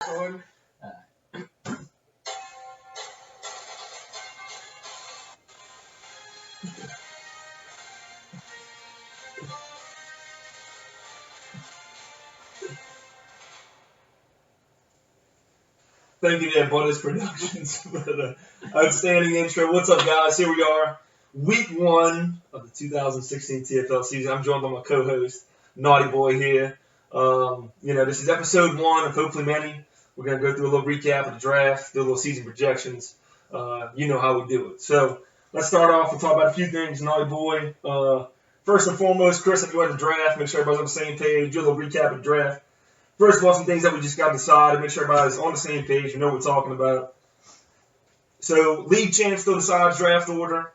Sword. Thank you to Butters Productions for the outstanding intro. What's up, guys? Here we are, week 1 of the 2016 TFL season. I'm joined by my co-host, Naughty Boy here. This is episode 1 of hopefully many. We're going to go through a little recap of the draft, do a little season projections. You know how we do it. So let's start off and talk about a few things, Naughty Boy. First and foremost, Chris, if you went to the draft, make sure everybody's on the same page. Do a little recap of the draft. First of all, some things that we just got to decide, make sure everybody's on the same page, you know what we're talking about. So, league champs still decides draft order.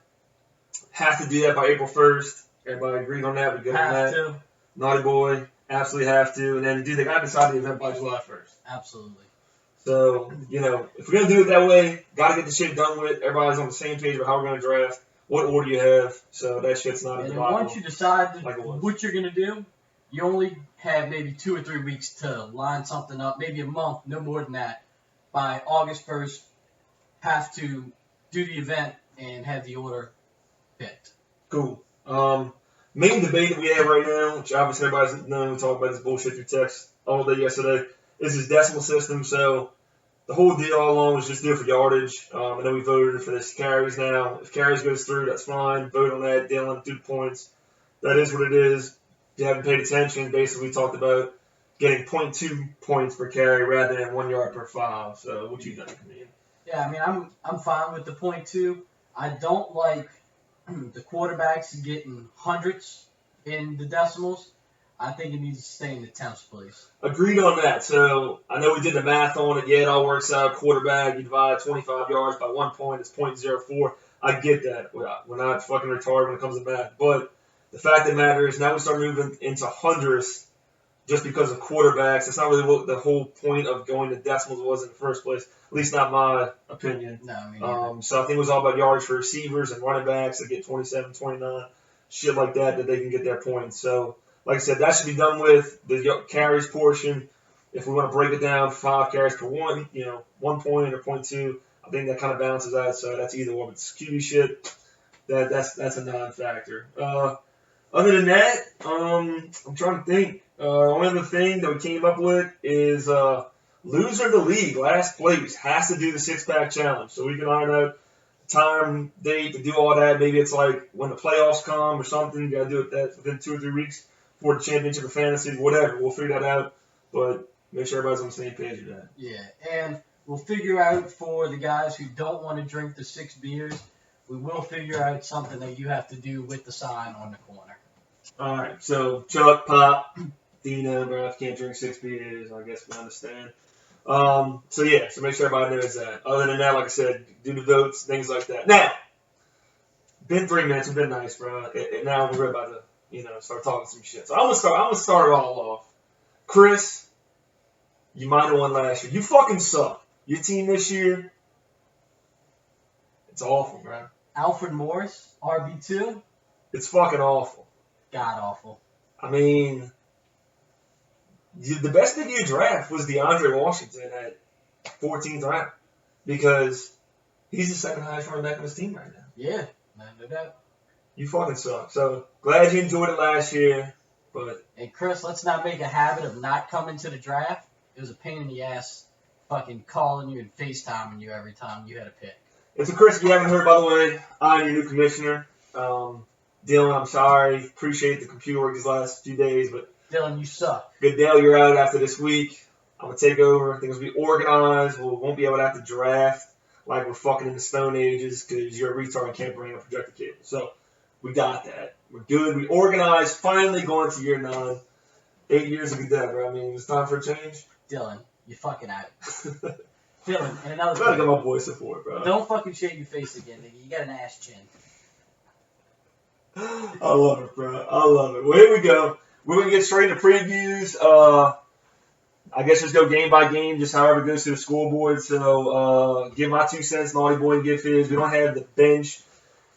Have to do that by April 1st. Everybody agreed on that? We good on that? Have to. Naughty Boy, absolutely have to. And then, they got to decide the event by July 1st. Absolutely. So, if we're going to do it that way, got to get the shit done with. Everybody's on the same page about how we're going to draft, what order you have. So, that shit's not a And debacle. once you decide like what you're going to do, you only have maybe 2 or 3 weeks to line something up, maybe a month, no more than that. By August 1st, have to do the event and have the order picked. Cool. Main debate that we have right now, which obviously everybody's known, we talked about this bullshit through text all day yesterday, is this decimal system. So the whole deal all along was just do it for yardage. I know we voted for this carries now. If carries goes through, that's fine. Vote on that. Dylan, do the points. That is what it is. If you haven't paid attention, basically we talked about getting 0.2 points per carry rather than 1 yard per foul. So what you think, man? Yeah, I mean, I'm fine with the 0.2. I don't like the quarterbacks getting hundreds in the decimals. I think it needs to stay in the tenths, please. Agreed on that. So I know we did the math on it. Yeah, it all works out. Quarterback, you divide 25 yards by 1 point, it's 0.04. I get that. We're not fucking retarded when it comes to math. But the fact that matters, now we start moving into hundredths just because of quarterbacks. That's not really what the whole point of going to decimals was in the first place, at least not my opinion. No, I mean, So I think it was all about yards for receivers and running backs that get 27, 29, shit like that they can get their points. So, like I said, that should be done with the carries portion. If we want to break it down, 5 carries per 1, 1 point or 0.2, I think that kind of balances out. So that's either one. But this QB shit, that's a non-factor. Other than that, I'm trying to think. Only other thing that we came up with is loser of the league, last place, has to do the 6-pack challenge. So we can iron out time, date to do all that. Maybe it's like when the playoffs come or something. You got to do it that within 2 or 3 weeks for the championship of fantasy, whatever. We'll figure that out. But make sure everybody's on the same page with that. Yeah, and we'll figure out for the guys who don't want to drink the 6 beers, we will figure out something that you have to do with the sign on the corner. All right, so Chuck, Pop, Dino, bro, if you can't drink 6 beers, I guess we understand. So make sure everybody knows that. Other than that, like I said, do the votes, things like that. Now, been 3 minutes, it's been nice, bro. Now we're about to, start talking some shit. So I'm gonna start it all off. Chris, you might have won last year. You fucking suck. Your team this year, it's awful, bro. Alfred Morris, RB2. It's fucking awful. God awful. I mean, the best pick of your draft was DeAndre Washington at 14th round because he's the second highest running back on his team right now. Yeah, no doubt. You fucking suck. So glad you enjoyed it last year, but. And Chris, let's not make a habit of not coming to the draft. It was a pain in the ass, fucking calling you and FaceTiming you every time you had a pick. And so Chris, if you haven't heard, by the way, I'm your new commissioner. Dylan, I'm sorry. Appreciate the computer work these last few days, but Dylan, you suck. Good Dale, you're out after this week. I'm going to take over. Things will be organized. We won't be able to have to draft like we're fucking in the Stone Ages because you're a retard and can't bring a projector cable. So we got that. We're good. We organized. Finally going to year 9. 8 years of Goodell, bro. I mean, it's time for a change. Dylan, you fucking out. Dylan, and another thing. I gotta get my boy support, bro. Don't fucking shave your face again, nigga. You got an ass chin. I love it, bro. I love it. Well, here we go. We're going to get straight into previews. I guess just go game by game, just however it goes to the scoreboard. So give my 2 cents, Naughty Boy, and give his. We don't have the bench,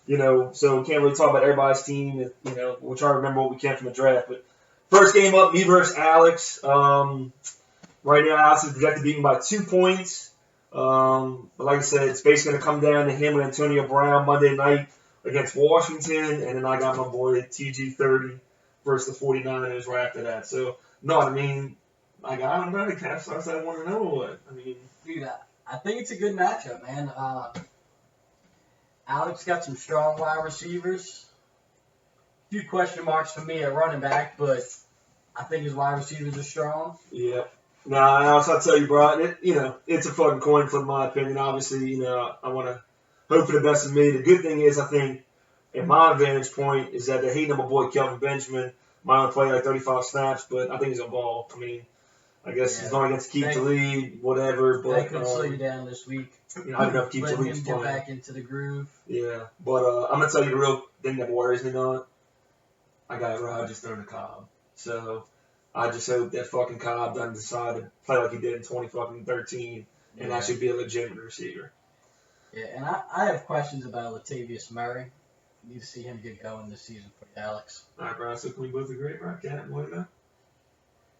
so we can't really talk about everybody's team. We'll try to remember what we can from the draft. But first game up, me versus Alex. Right now, Alex is projected beaten by 2 points. But like I said, it's basically going to come down to him and Antonio Brown Monday night against Washington. And then I got my boy TG30 versus the 49ers right after that. So, no, I mean, I don't know. The Caps starts at 1-0 or what? I mean, dude, I think it's a good matchup, man. Alex got some strong wide receivers. A few question marks for me at running back, but I think his wide receivers are strong. yeah. Now, Alex, I'll tell you, bro, it's a fucking coin flip in my opinion. Obviously, I want to hope for the best of me. The good thing is, I think, at my vantage point, is that they're hating on my boy Kelvin Benjamin. Might only play like 35 snaps, but I think he's a ball. I mean, I guess he's going against Keep to lead, whatever. But they could slow you down this week. I don't know if Keep to lead's playing. Get back into the groove. Yeah, but I'm gonna tell you the real thing that worries me, not. I got Rodgers throwing the Cobb, so I just hope that fucking Cobb doesn't decide to play like he did in 2013 and actually be a legitimate receiver. Yeah, and I have questions about Latavius Murray. Need to see him get going this season for Alex. All right, Brian, so can we both agree, right? Cat 1-0?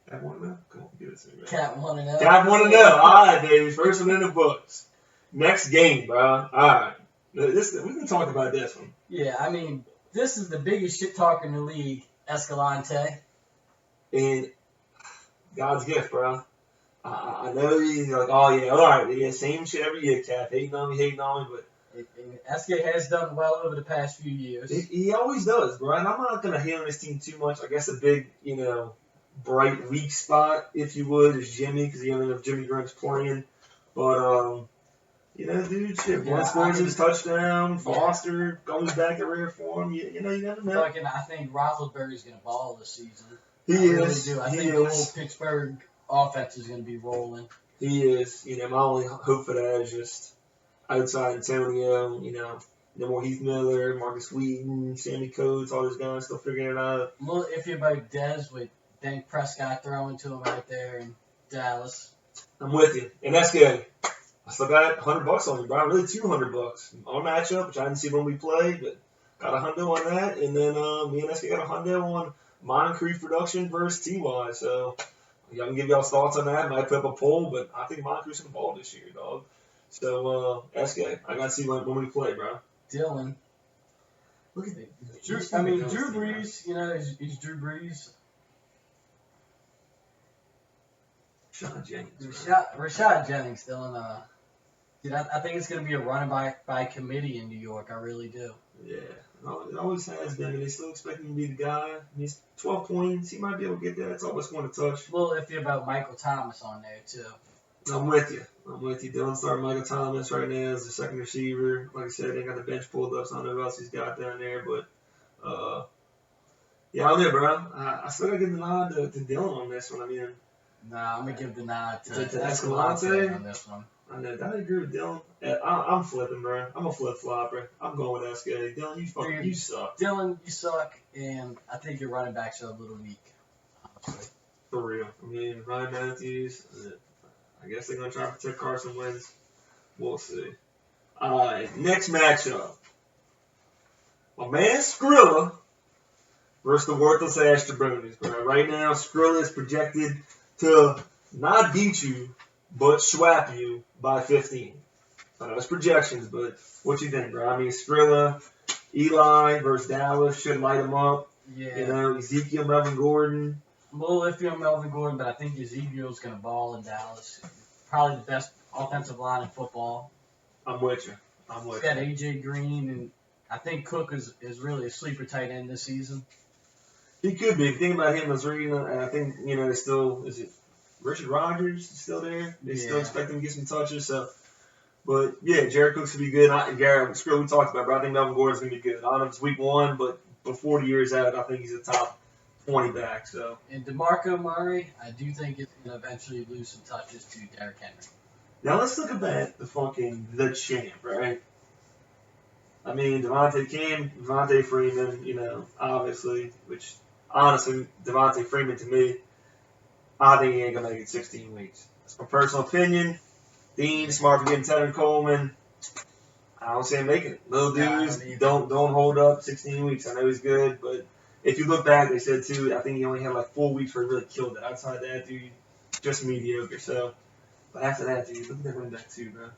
Cat 1-0? Come on, give it to me, man. Cat 1-0. Cat 1-0. All right, baby. First one in the books. Next game, bro. All right. We can talk about this one. Yeah, I mean, this is the biggest shit talker in the league, Escalante. And God's gift, bro. I know he's like, oh, yeah, all right. Yeah, same shit every year, Cap. Hating on me, but SK has done well over the past few years. He always does, bro. And I'm not going to hate on this team too much. I guess a big, bright, weak spot, if you would, is Jimmy, because you don't know if Jimmy Graham's playing. But, dude, shit. Blunt scores his touchdown. Foster comes back at rare form. You never know. I think Roethlisberger's going to ball this season. He is. Really do. I think the whole Pittsburgh offense is going to be rolling. He is. My only hope for that is just outside Antonio, no more Heath Miller, Marcus Wheaton, Sammy Coates, all those guys still figuring it out. A little iffy about Dez with Dak Prescott throwing to him right there in Dallas. I'm with you. And that's good. I still got $100 on you, bro. Really $200 on matchup, which I didn't see when we played, but got $100 on that. And then me and SK got $100 on Moncrief production versus TY. So y'all can give y'all thoughts on that. Might put up a poll, but I think Moncrief's going to ball this year, dog. So, SK, I got to see when we play, bro. Dylan. Look at it. Drew Brees, he's Drew Brees. Rashad Jennings, Dylan. Dude, I think it's going to be a run by committee in New York. I really do. Yeah. It always has been. They still expect him to be the guy. He's 12 points. He might be able to get that. It's always one to touch. A little iffy about Michael Thomas on there, too. I'm with you. Dylan starting Michael Thomas right now as the second receiver. Like I said, they got the bench pulled up, so I don't know who else he's got down there. But, yeah, I'm there, bro. I still got to give the nod to Dylan on this one. I mean, nah, I'm going to give the nod to Escalante on this one. I know. I agree with Dylan. I'm flipping, bro. I'm a flip-flopper. I'm going with SK. Dylan, you suck. Dylan, you suck, and I think your running backs are a little weak, honestly. For real. I mean, Ryan Matthews, I guess they're going to try to protect Carson Wentz. We'll see. All right, next matchup. My man Skrilla versus the worthless Ash Jabronis, bro. Right now, Skrilla is projected to not beat you, but swap you by 15. I know it's projections, but what you think, bro? I mean, Skrilla, Eli versus Dallas should light him up. Yeah. Ezekiel, Melvin Gordon. I'm a little iffy on Melvin Gordon, but I think Ezekiel's going to ball in Dallas. Probably the best offensive line in football. I'm with you. He's got A.J. Green, and I think Cook is really a sleeper tight end this season. He could be. The thing about him is reading, and I think, it's still, is it Richard Rodgers is still there? They still expect him to get some touches. So, but, yeah, Jared Cook should be good. Garrett, Skrill, we talked about, but I think Melvin Gordon's going to be good. I don't know if it's week 1, but before the year's out, I think he's a top 20 back. So. And DeMarco Murray, I do think it's going to eventually lose some touches to Derrick Henry. Now, let's look at the champ, right? I mean, Devontae Freeman, obviously, which, honestly, Devontae Freeman, to me, I think he ain't going to make it 16 weeks. That's my personal opinion. Dean, smart for getting Tevin Coleman. I don't see him making it. Little dudes don't hold up 16 weeks. I know he's good, but if you look back, they said, too, I think he only had like 4 weeks where he really killed it. Outside that, dude, just mediocre. So, but after that, dude, look at that running back too, bro.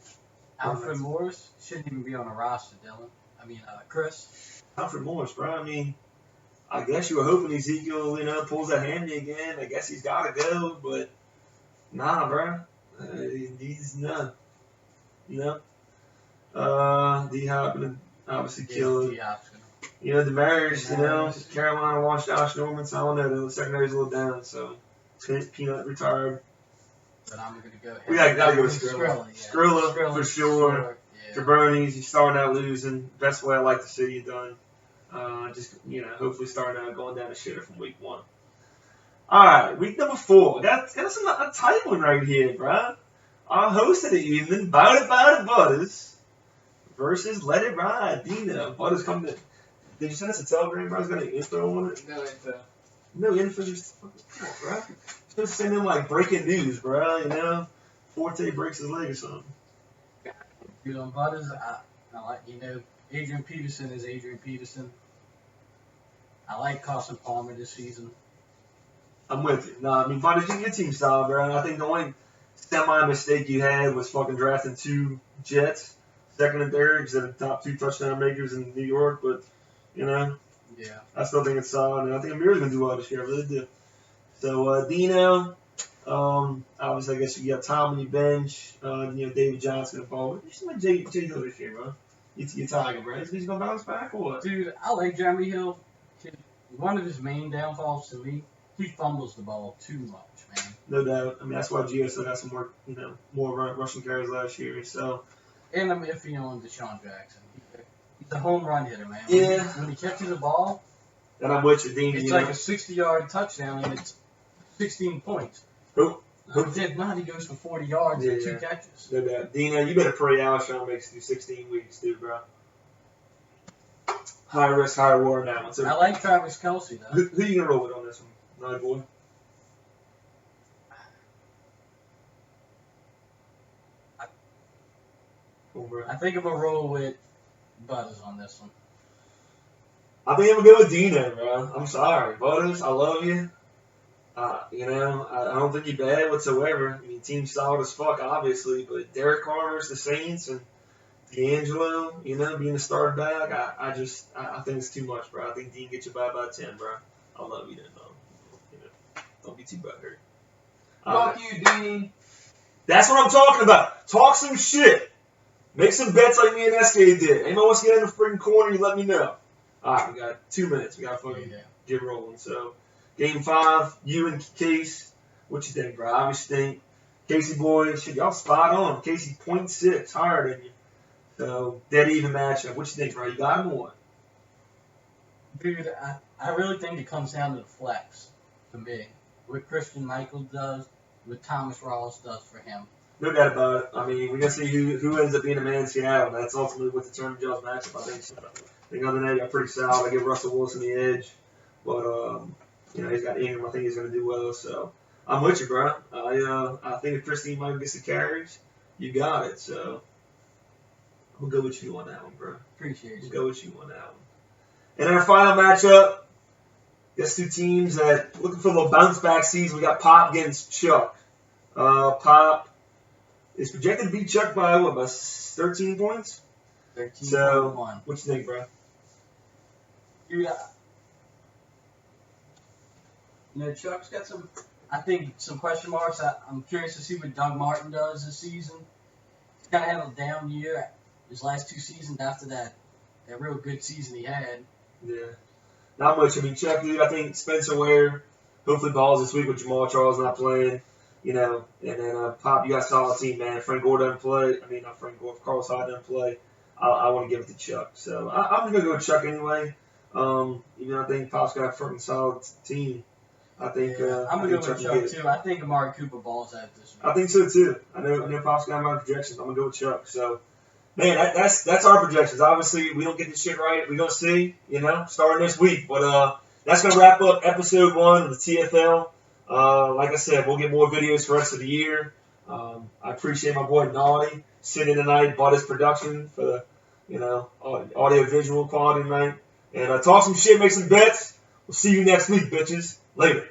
Alfred Morris shouldn't even be on the roster, Dylan. Chris. Alfred Morris, bro. I mean, I guess you were hoping Ezekiel, pulls that hammy again. I guess he's got to go, but nah, bro. He's none. D Hop obviously killed. The marriage, Carolina lost Josh Norman, so I don't know. The secondary's a little down, so Peanut retired. But I'm going to go ahead. We gotta go with Skrilla. Skrilla for sure. Yeah. Jabroni's, he's starting out losing. Best way I like to see you done. Hopefully starting out going down the shitter from week 1. All right, week number 4. Got us a tight one right here, bro. Our host of the evening, Bout It Butters versus Let It Ride, Dino. Butters come to. Did you send us a telegram, bro? I was got an info on it. No info. No info, just fucking come on, bro. Just send him like breaking news, bro. Forte breaks his leg or something. Dude, on Butters, I like, Adrian Peterson is Adrian Peterson. I like Carson Palmer this season. I'm with you. No, I mean, Butters, your team's solid, bro. I think the only semi-mistake you had was fucking drafting 2 Jets, second and third, because they're the top 2 touchdown makers in New York, but, Yeah. I still think it's solid, and I think Amir's going to do well this year. I really do. So, Dino, obviously, I guess you got Tom on your bench, David Johnson involved. You see my J Hill this year, bro. You're Tiger, bro. He's going to bounce back or what? Dude, I like Jeremy Hill. One of his main downfalls to me, he fumbles the ball too much, man. No doubt. I mean, that's why Gio still got some more rushing carries last year. So. And I'm iffy on Deshaun Jackson. He's a home run hitter, man. Yeah. When he catches the ball, and I'm with you, Dean. It's like a 60-yard touchdown, and it's 16 points. Who? If not, he goes for 40 yards and 2 catches. No doubt. Dino, you better pray Alshon makes it through 16 weeks, dude, bro. High risk, high reward on that one. So, I like Travis Kelce, though. Who you going to roll with on this one? Night boy? I think I'm going to roll with Butters on this one. I think I'm going to go with Dino, bro. I'm sorry. Butters, I love you. I don't think you're bad whatsoever. I mean, team's solid as fuck, obviously, but Derek Carter's the Saints and D'Angelo, being a starter back, I think it's too much, bro. I think Dean gets you by about 10, bro. I love you, then, don't be too butthurt. Fuck you, Dean. That's what I'm talking about. Talk some shit. Make some bets like me and SK did. Anyone wants to get in the freaking corner, you let me know. All right, we got 2 minutes. We got to fucking get rolling. So, Game 5, you and Case. What you think, bro? Obviously think Casey boy, shit, y'all spot on. Casey 0.6 higher than you. So, dead even matchup. What you think, bro? You got him or what? Dude, I really think it comes down to the flex for me. What Christian Michael does, what Thomas Rawls does for him. No doubt about it. I mean, we're going to see who ends up being a man in Seattle. That's ultimately what determines y'all's matchup, I think. So, I think other than that, you got pretty solid. I give Russell Wilson the edge. But, he's got Ingram. I think he's going to do well. So, I'm with you, bro. I think if Christine Michael gets the carries, you got it. So, I'm going to go with you on that one, bro. Appreciate you. Go with you on that one. And our final matchup, guess 2 teams that looking for a little bounce back season. We got Pop against Chuck. Pop is projected to beat Chuck by what, about 13 points? 13.1. So, what you think, bro? Dude, Chuck's got some question marks. I'm curious to see what Doug Martin does this season. He's kind of had a down year his last 2 seasons after that real good season he had. Yeah. Not much. I mean, Chuck, dude, I think Spencer Ware hopefully balls this week with Jamal Charles not playing, and then Pop, you got a solid team, man. Frank Gore doesn't play. I mean, not Frank Gore. If Carlos Hyde doesn't play, I want to give it to Chuck. So I'm going to go with Chuck anyway. I think Pop's got a freaking solid team. I think I'm going to go with Chuck, too. I think Amari Cooper balls out this week. I think so, too. I know Pop's got my projections. I'm going to go with Chuck. So, man, that's our projections. Obviously, we don't get this shit right. We're going to see, starting this week. But that's going to wrap up episode 1 of the TFL. Like I said, we'll get more videos for the rest of the year. I appreciate my boy Naughty sitting tonight, bought his production for the, audio-visual quality tonight. And talk some shit, make some bets. We'll see you next week, bitches. Later.